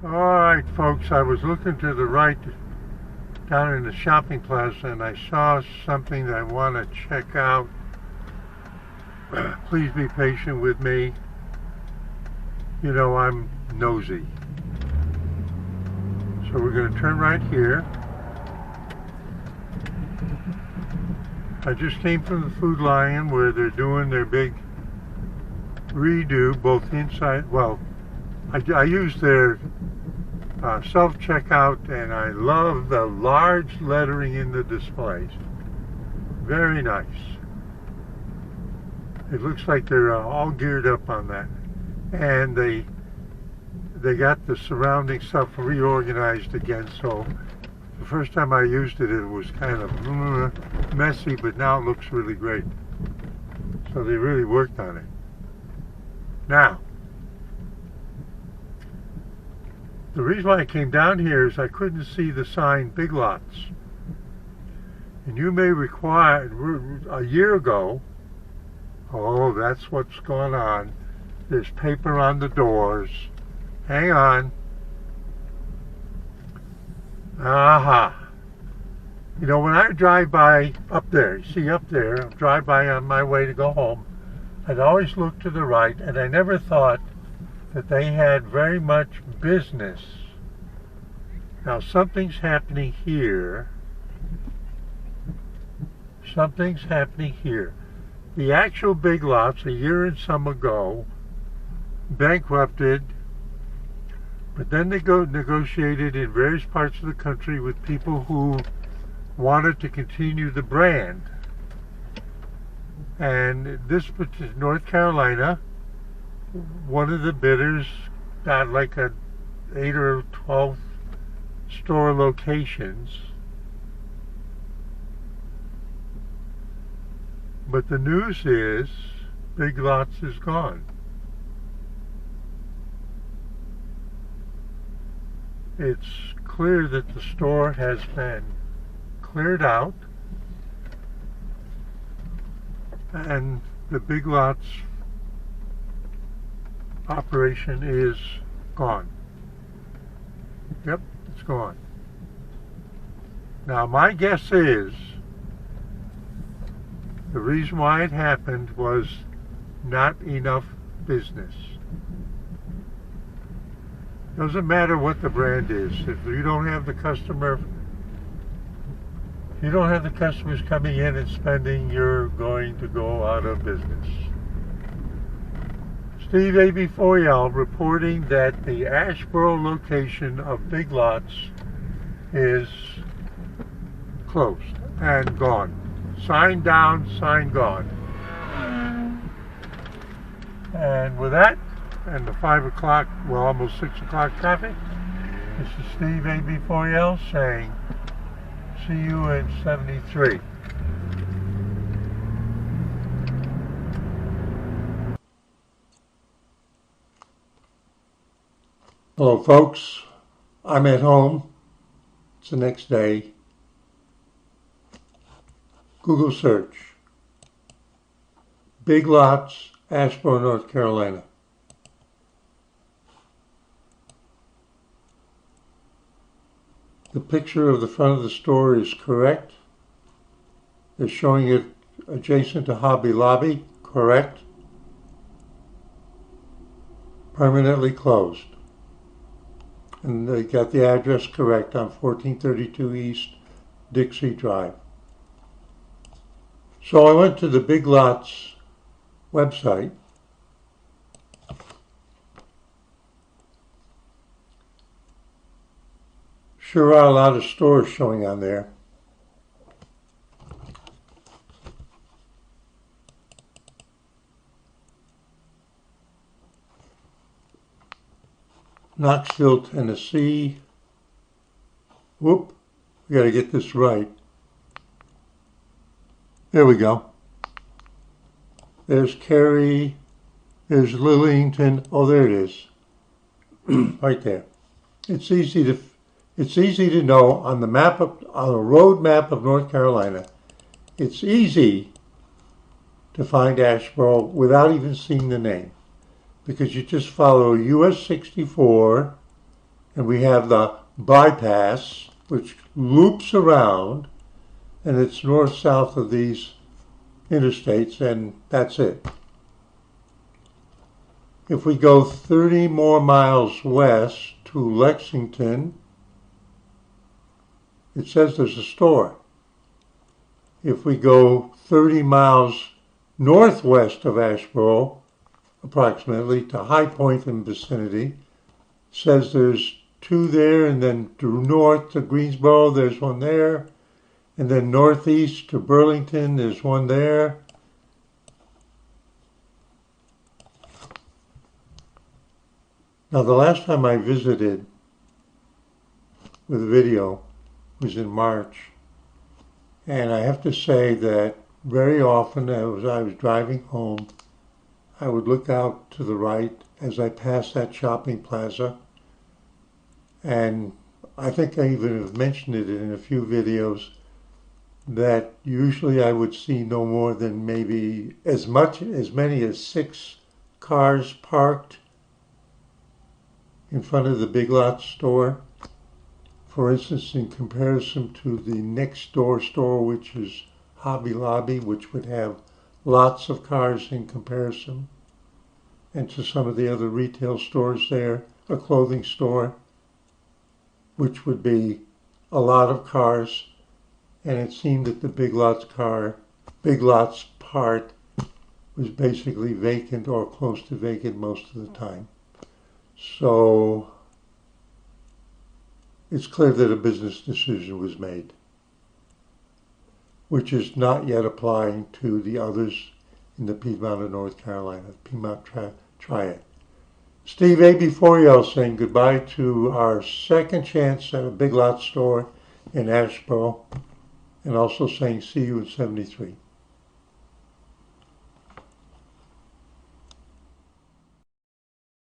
Alright folks, I was looking to the right down in the shopping plaza and I saw something that I want to check out. Please be patient with me. You know I'm nosy. So we're going to turn right here. I just came from the Food Lion where they're doing their big redo both inside, well, I use their self-checkout and I love the large lettering in the displays. Very nice. It looks like they're all geared up on that. And they got the surrounding stuff reorganized again, so the first time I used it, it was kind of messy, but now it looks really great. So they really worked on it. Now, the reason why I came down here is I couldn't see the sign Big Lots. And you may require, a year ago, oh, that's what's going on. There's paper on the doors. Hang on. Aha. You know, when I drive by up there, you see up there, drive by on my way to go home, I'd always look to the right, and I never thought that they had very much business. Now something's happening here. Something's happening here. The actual Big Lots, a year and some ago, bankrupted, but then they negotiated in various parts of the country with people who wanted to continue the brand. And this particular North Carolina, one of the bidders got like 8 or 12 store locations. But the news is Big Lots is gone. It's clear that the store has been cleared out and the Big Lots operation is gone. Yep, it's gone. Now my guess is the reason why it happened was not enough business. Doesn't matter what the brand is. If you don't have the customer, if you don't have the customers coming in and spending, you're going to go out of business. Steve A.B. Foyel reporting that the Asheboro location of Big Lots is closed and gone. Sign down, sign gone. And with that, and the 5 o'clock, well, almost 6 o'clock traffic, this is Steve A.B. Foyel saying, see you in 73. Hello folks, I'm at home. It's the next day. Google search, Big Lots, Asheboro, North Carolina. The picture of the front of the store is correct. They're showing it adjacent to Hobby Lobby, correct. Permanently closed. And they got the address correct on 1432 East Dixie Drive. So I went to the Big Lots website. Sure are a lot of stores showing on there. Knoxville, Tennessee. Whoop, we got to get this right. There we go. There's Cary, there's Lillington. Oh, there it is, right there. It's easy to know on the map on a road map of North Carolina. It's easy to find Asheboro without even seeing the name, because you just follow US 64 And we have the bypass, which loops around, and it's north-south of these interstates, and that's it. If we go 30 more miles west to Lexington, it says there's a store. If we go 30 miles northwest of Asheboro, approximately, to High Point and vicinity, says there's two there, and then due north to Greensboro, there's one there, and then northeast to Burlington, there's one there. Now, the last time I visited with a video was in March, and I have to say that very often as I was driving home, I would look out to the right as I passed that shopping plaza, and I think I even have mentioned it in a few videos that usually I would see no more than maybe as many as 6 cars parked in front of the Big Lots store. For instance, in comparison to the next door store, which is Hobby Lobby, which would have lots of cars in comparison, and to some of the other retail stores there, a clothing store, which would be a lot of cars, and it seemed that the Big Lots part was basically vacant or close to vacant most of the time. So it's clear that a business decision was made, which is not yet applying to the others in the Piedmont of North Carolina, Piedmont Triad. Steve AB4L saying goodbye to our second chance at a Big Lots store in Asheboro, and also saying see you in 73.